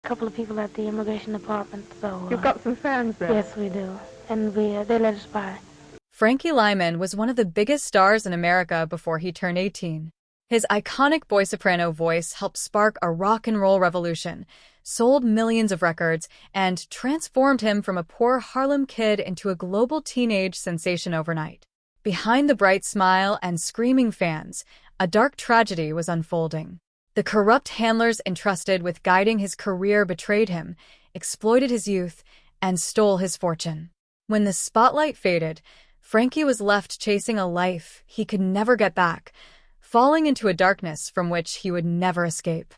couple of people at the immigration department, so... You've got some fans there? Yes, we do. And they let us by. Frankie Lymon was one of the biggest stars in America before he turned 18. His iconic boy-soprano voice helped spark a rock and roll revolution, sold millions of records, and transformed him from a poor Harlem kid into a global teenage sensation overnight. Behind the bright smile and screaming fans, a dark tragedy was unfolding. The corrupt handlers entrusted with guiding his career betrayed him, exploited his youth, and stole his fortune. When the spotlight faded, Frankie was left chasing a life he could never get back, falling into a darkness from which he would never escape.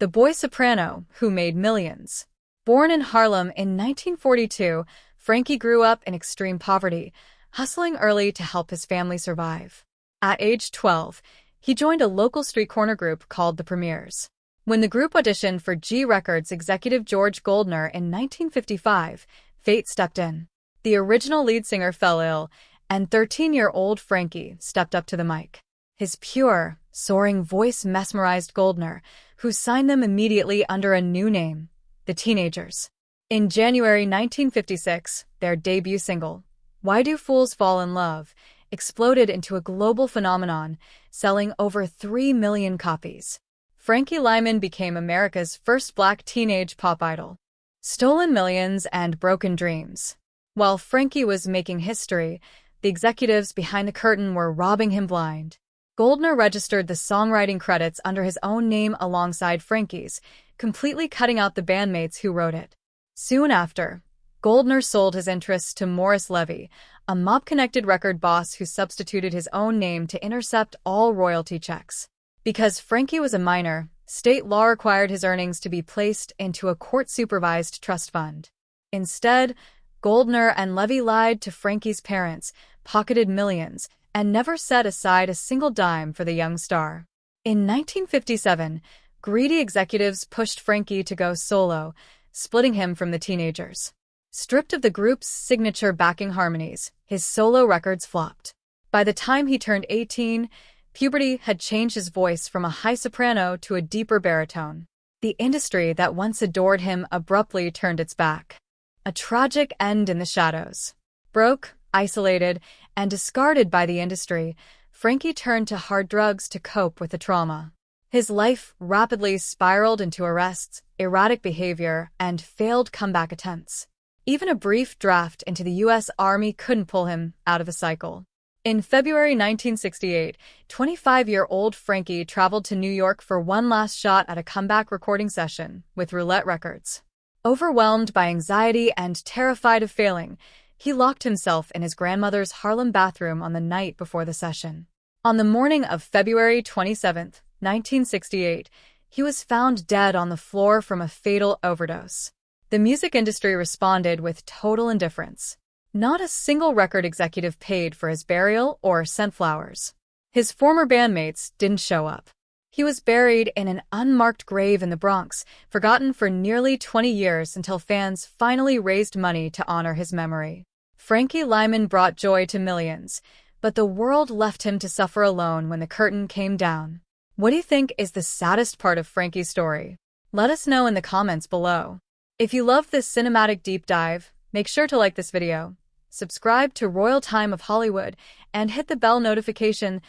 The boy soprano, who made millions. Born in Harlem in 1942, Frankie grew up in extreme poverty, hustling early to help his family survive. At age 12, he joined a local street corner group called the Premiers. When the group auditioned for G Records executive George Goldner in 1955, fate stepped in. The original lead singer fell ill, and 13-year-old Frankie stepped up to the mic. His pure, soaring voice mesmerized Goldner, who signed them immediately under a new name, the Teenagers. In January 1956, their debut single, Why Do Fools Fall in Love, exploded into a global phenomenon, selling over 3 million copies. Frankie Lymon became America's first black teenage pop idol. Stolen millions and broken dreams. While Frankie was making history, the executives behind the curtain were robbing him blind. Goldner registered the songwriting credits under his own name alongside Frankie's, completely cutting out the bandmates who wrote it. Soon after, Goldner sold his interests to Morris Levy, a mob-connected record boss who substituted his own name to intercept all royalty checks. Because Frankie was a minor, state law required his earnings to be placed into a court-supervised trust fund. Instead, Goldner and Levy lied to Frankie's parents, pocketed millions, and never set aside a single dime for the young star. In 1957, greedy executives pushed Frankie to go solo, splitting him from the Teenagers. Stripped of the group's signature backing harmonies, his solo records flopped. By the time he turned 18, puberty had changed his voice from a high soprano to a deeper baritone. The industry that once adored him abruptly turned its back. A tragic end in the shadows. Broke, isolated, and discarded by the industry, Frankie turned to hard drugs to cope with the trauma. His life rapidly spiraled into arrests, erratic behavior, and failed comeback attempts. Even a brief draft into the U.S. Army couldn't pull him out of the cycle. In February 1968, 25-year-old Frankie traveled to New York for one last shot at a comeback recording session with Roulette Records. Overwhelmed by anxiety and terrified of failing, he locked himself in his grandmother's Harlem bathroom on the night before the session. On the morning of February 27, 1968, he was found dead on the floor from a fatal overdose. The music industry responded with total indifference. Not a single record executive paid for his burial or sent flowers. His former bandmates didn't show up. He was buried in an unmarked grave in the Bronx, forgotten for nearly 20 years until fans finally raised money to honor his memory. Frankie Lymon brought joy to millions, but the world left him to suffer alone when the curtain came down. What do you think is the saddest part of Frankie's story? Let us know in the comments below. If you love this cinematic deep dive, make sure to like this video, subscribe to Royal Time of Hollywood, and hit the bell notification